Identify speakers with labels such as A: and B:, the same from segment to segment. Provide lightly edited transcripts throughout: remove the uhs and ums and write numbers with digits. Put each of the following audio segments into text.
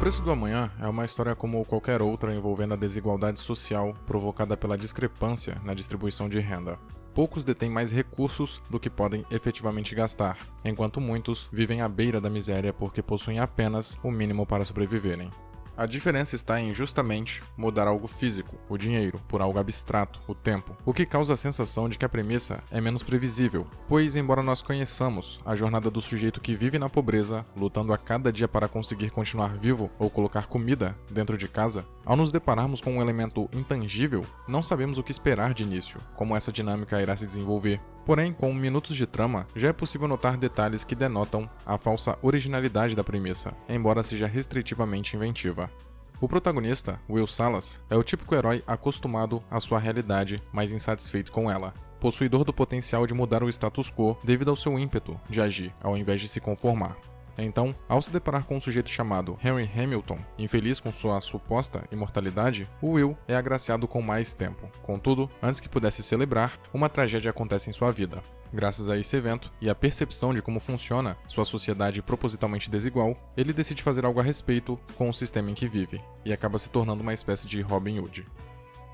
A: Preço do Amanhã é uma história como qualquer outra envolvendo a desigualdade social provocada pela discrepância na distribuição de renda. Poucos detêm mais recursos do que podem efetivamente gastar, enquanto muitos vivem à beira da miséria porque possuem apenas o mínimo para sobreviverem. A diferença está em justamente mudar algo físico, o dinheiro, por algo abstrato, o tempo, o que causa a sensação de que a premissa é menos previsível, pois embora nós conheçamos a jornada do sujeito que vive na pobreza, lutando a cada dia para conseguir continuar vivo ou colocar comida dentro de casa, ao nos depararmos com um elemento intangível, não sabemos o que esperar de início, como essa dinâmica irá se desenvolver. Porém, com minutos de trama, já é possível notar detalhes que denotam a falsa originalidade da premissa, embora seja restritivamente inventiva. O protagonista, Will Salas, é o típico herói acostumado à sua realidade, mas insatisfeito com ela, possuidor do potencial de mudar o status quo devido ao seu ímpeto de agir, ao invés de se conformar. Então, ao se deparar com um sujeito chamado Henry Hamilton, infeliz com sua suposta imortalidade, o Will é agraciado com mais tempo. Contudo, antes que pudesse celebrar, uma tragédia acontece em sua vida. Graças a esse evento e à percepção de como funciona sua sociedade propositalmente desigual, ele decide fazer algo a respeito com o sistema em que vive, e acaba se tornando uma espécie de Robin Hood.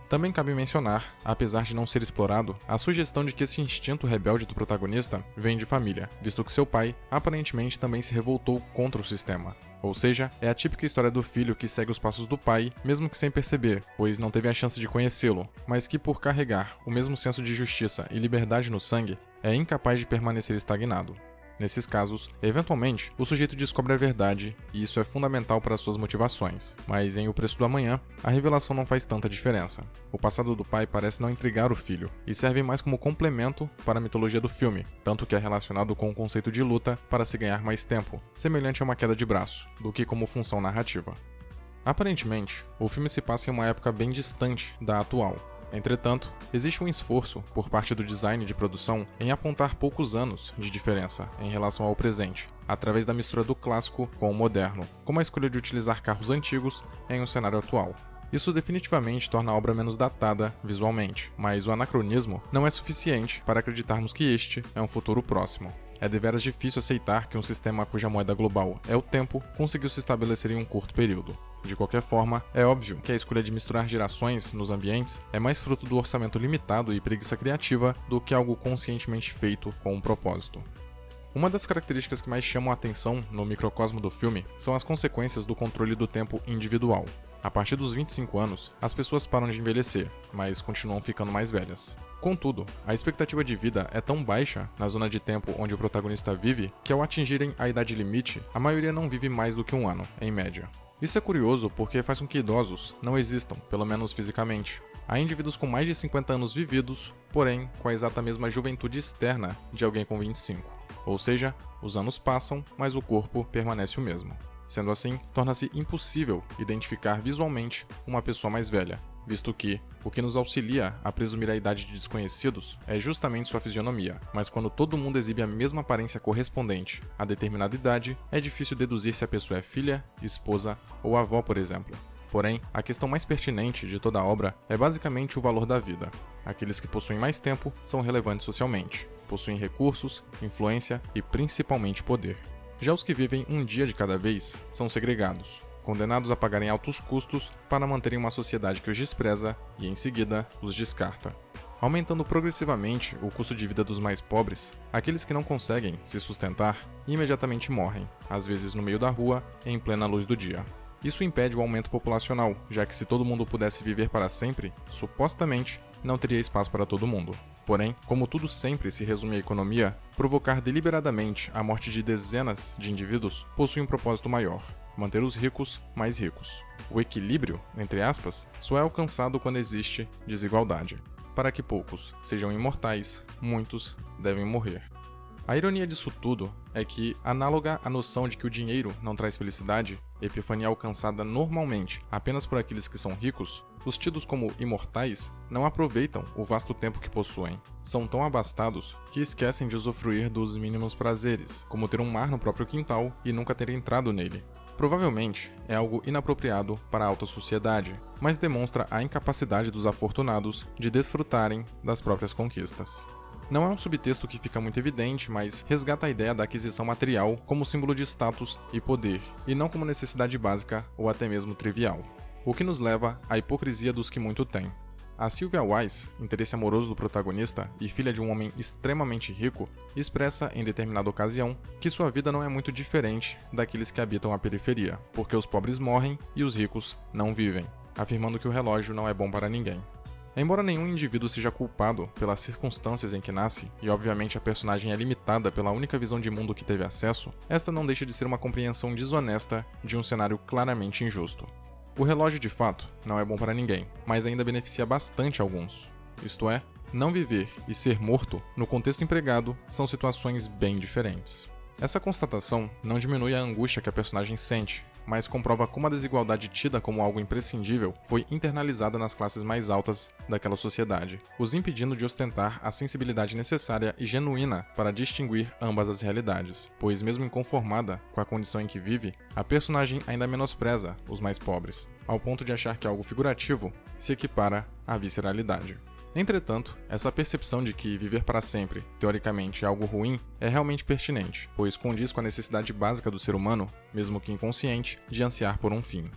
A: Também cabe mencionar, apesar de não ser explorado, a sugestão de que esse instinto rebelde do protagonista vem de família, visto que seu pai, aparentemente, também se revoltou contra o sistema. Ou seja, é a típica história do filho que segue os passos do pai, mesmo que sem perceber, pois não teve a chance de conhecê-lo, mas que por carregar o mesmo senso de justiça e liberdade no sangue, é incapaz de permanecer estagnado. Nesses casos, eventualmente, o sujeito descobre a verdade, e isso é fundamental para suas motivações. Mas em O Preço do Amanhã, a revelação não faz tanta diferença. O passado do pai parece não intrigar o filho, e serve mais como complemento para a mitologia do filme, tanto que é relacionado com o conceito de luta para se ganhar mais tempo, semelhante a uma queda de braço, do que como função narrativa. Aparentemente, o filme se passa em uma época bem distante da atual. Entretanto, existe um esforço por parte do design de produção em apontar poucos anos de diferença em relação ao presente, através da mistura do clássico com o moderno, como a escolha de utilizar carros antigos em um cenário atual. Isso definitivamente torna a obra menos datada visualmente, mas o anacronismo não é suficiente para acreditarmos que este é um futuro próximo. É deveras difícil aceitar que um sistema cuja moeda global é o tempo conseguiu se estabelecer em um curto período. De qualquer forma, é óbvio que a escolha de misturar gerações nos ambientes é mais fruto do orçamento limitado e preguiça criativa do que algo conscientemente feito com um propósito. Uma das características que mais chamam a atenção no microcosmo do filme são as consequências do controle do tempo individual. A partir dos 25 anos, as pessoas param de envelhecer, mas continuam ficando mais velhas. Contudo, a expectativa de vida é tão baixa na zona de tempo onde o protagonista vive que ao atingirem a idade limite, a maioria não vive mais do que um ano, em média. Isso é curioso porque faz com que idosos não existam, pelo menos fisicamente. Há indivíduos com mais de 50 anos vividos, porém com a exata mesma juventude externa de alguém com 25. Ou seja, os anos passam, mas o corpo permanece o mesmo. Sendo assim, torna-se impossível identificar visualmente uma pessoa mais velha, visto que o que nos auxilia a presumir a idade de desconhecidos é justamente sua fisionomia, mas quando todo mundo exibe a mesma aparência correspondente a determinada idade, é difícil deduzir se a pessoa é filha, esposa ou avó, por exemplo. Porém, a questão mais pertinente de toda a obra é basicamente o valor da vida. Aqueles que possuem mais tempo são relevantes socialmente, possuem recursos, influência e principalmente poder. Já os que vivem um dia de cada vez são segregados, condenados a pagarem altos custos para manterem uma sociedade que os despreza e, em seguida, os descarta. Aumentando progressivamente o custo de vida dos mais pobres, aqueles que não conseguem se sustentar imediatamente morrem, às vezes no meio da rua, em plena luz do dia. Isso impede o aumento populacional, já que se todo mundo pudesse viver para sempre, supostamente, não teria espaço para todo mundo. Porém, como tudo sempre se resume à economia, provocar deliberadamente a morte de dezenas de indivíduos possui um propósito maior: manter os ricos mais ricos. O equilíbrio, entre aspas, só é alcançado quando existe desigualdade. Para que poucos sejam imortais, muitos devem morrer. A ironia disso tudo é que, análoga à noção de que o dinheiro não traz felicidade, epifania alcançada normalmente apenas por aqueles que são ricos, os tidos como imortais não aproveitam o vasto tempo que possuem. São tão abastados que esquecem de usufruir dos mínimos prazeres, como ter um mar no próprio quintal e nunca ter entrado nele. Provavelmente é algo inapropriado para a alta sociedade, mas demonstra a incapacidade dos afortunados de desfrutarem das próprias conquistas. Não é um subtexto que fica muito evidente, mas resgata a ideia da aquisição material como símbolo de status e poder, e não como necessidade básica ou até mesmo trivial. O que nos leva à hipocrisia dos que muito têm. A Sylvia Wise, interesse amoroso do protagonista e filha de um homem extremamente rico, expressa em determinada ocasião que sua vida não é muito diferente daqueles que habitam a periferia, porque os pobres morrem e os ricos não vivem, afirmando que o relógio não é bom para ninguém. Embora nenhum indivíduo seja culpado pelas circunstâncias em que nasce, e obviamente a personagem é limitada pela única visão de mundo que teve acesso, esta não deixa de ser uma compreensão desonesta de um cenário claramente injusto. O relógio, de fato, não é bom para ninguém, mas ainda beneficia bastante alguns. Isto é, não viver e ser morto, no contexto empregado, são situações bem diferentes. Essa constatação não diminui a angústia que a personagem sente, mas comprova como a desigualdade tida como algo imprescindível foi internalizada nas classes mais altas daquela sociedade, os impedindo de ostentar a sensibilidade necessária e genuína para distinguir ambas as realidades, pois mesmo inconformada com a condição em que vive, a personagem ainda menospreza os mais pobres, ao ponto de achar que algo figurativo se equipara à visceralidade. Entretanto, essa percepção de que viver para sempre, teoricamente, é algo ruim, é realmente pertinente, pois condiz com a necessidade básica do ser humano, mesmo que inconsciente, de ansiar por um fim.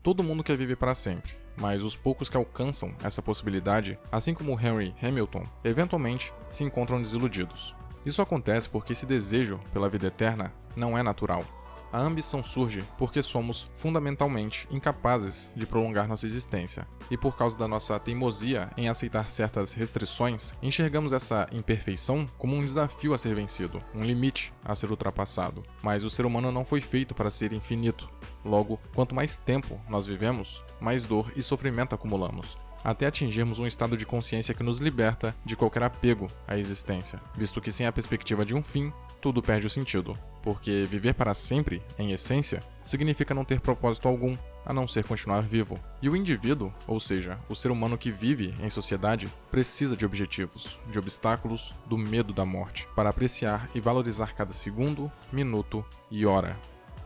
A: Todo mundo quer viver para sempre, mas os poucos que alcançam essa possibilidade, assim como Henry Hamilton, eventualmente se encontram desiludidos. Isso acontece porque esse desejo pela vida eterna não é natural. A ambição surge porque somos, fundamentalmente, incapazes de prolongar nossa existência, e por causa da nossa teimosia em aceitar certas restrições, enxergamos essa imperfeição como um desafio a ser vencido, um limite a ser ultrapassado. Mas o ser humano não foi feito para ser infinito. Logo, quanto mais tempo nós vivemos, mais dor e sofrimento acumulamos, até atingirmos um estado de consciência que nos liberta de qualquer apego à existência, visto que sem a perspectiva de um fim, tudo perde o sentido, porque viver para sempre, em essência, significa não ter propósito algum, a não ser continuar vivo. E o indivíduo, ou seja, o ser humano que vive em sociedade, precisa de objetivos, de obstáculos, do medo da morte, para apreciar e valorizar cada segundo, minuto e hora.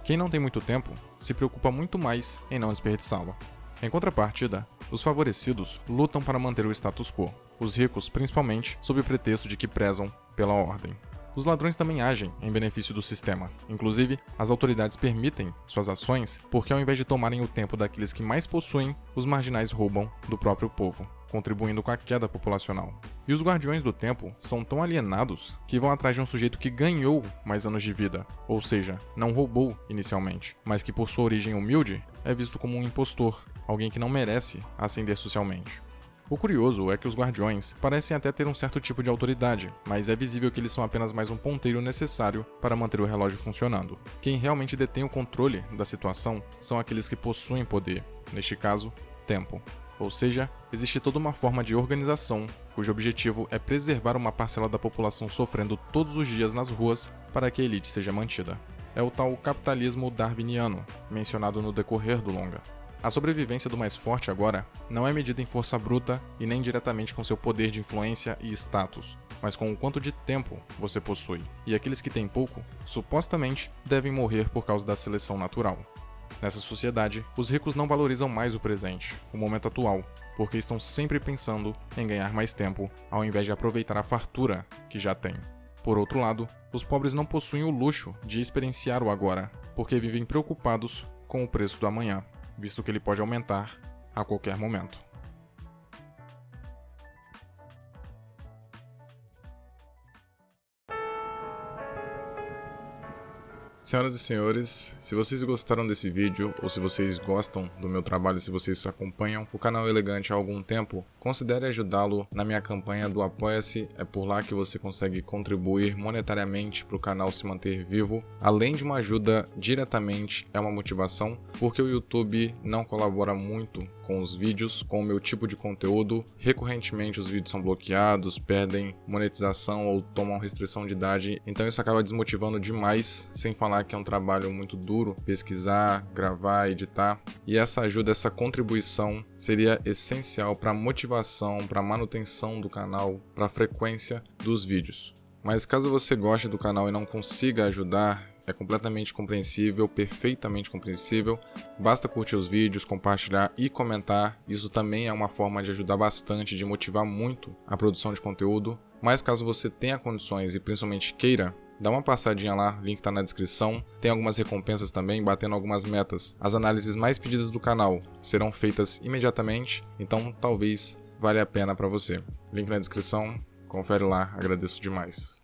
A: Quem não tem muito tempo, se preocupa muito mais em não desperdiçá-lo. Em contrapartida, os favorecidos lutam para manter o status quo, os ricos principalmente sob o pretexto de que prezam pela ordem. Os ladrões também agem em benefício do sistema. Inclusive, as autoridades permitem suas ações porque, ao invés de tomarem o tempo daqueles que mais possuem, os marginais roubam do próprio povo, contribuindo com a queda populacional. E os guardiões do tempo são tão alienados que vão atrás de um sujeito que ganhou mais anos de vida, ou seja, não roubou inicialmente, mas que por sua origem humilde é visto como um impostor, alguém que não merece ascender socialmente. O curioso é que os guardiões parecem até ter um certo tipo de autoridade, mas é visível que eles são apenas mais um ponteiro necessário para manter o relógio funcionando. Quem realmente detém o controle da situação são aqueles que possuem poder, neste caso, tempo. Ou seja, existe toda uma forma de organização cujo objetivo é preservar uma parcela da população sofrendo todos os dias nas ruas para que a elite seja mantida. É o tal capitalismo darwiniano, mencionado no decorrer do longa. A sobrevivência do mais forte agora não é medida em força bruta e nem diretamente com seu poder de influência e status, mas com o quanto de tempo você possui. E aqueles que têm pouco, supostamente, devem morrer por causa da seleção natural. Nessa sociedade, os ricos não valorizam mais o presente, o momento atual, porque estão sempre pensando em ganhar mais tempo, ao invés de aproveitar a fartura que já têm. Por outro lado, os pobres não possuem o luxo de experienciar o agora, porque vivem preocupados com o preço do amanhã, visto que ele pode aumentar a qualquer momento. Senhoras e senhores, se vocês gostaram desse vídeo, ou se vocês gostam do meu trabalho, se vocês acompanham o canal Elegante há algum tempo, considere ajudá-lo na minha campanha do Apoia-se. É por lá que você consegue contribuir monetariamente para o canal se manter vivo. Além de uma ajuda diretamente, é uma motivação, porque o YouTube não colabora muito com os vídeos, com o meu tipo de conteúdo. Recorrentemente os vídeos são bloqueados, perdem monetização ou tomam restrição de idade, então isso acaba desmotivando demais, sem falar que é um trabalho muito duro, pesquisar, gravar, editar, e essa ajuda, essa contribuição seria essencial para a motivação, para a manutenção do canal, para a frequência dos vídeos. Mas caso você goste do canal e não consiga ajudar, é completamente compreensível, perfeitamente compreensível. Basta curtir os vídeos, compartilhar e comentar. Isso também é uma forma de ajudar bastante, de motivar muito a produção de conteúdo. Mas caso você tenha condições e principalmente queira, dá uma passadinha lá, o link tá na descrição. Tem algumas recompensas também, batendo algumas metas. As análises mais pedidas do canal serão feitas imediatamente, então talvez valha a pena para você. Link na descrição, confere lá, agradeço demais.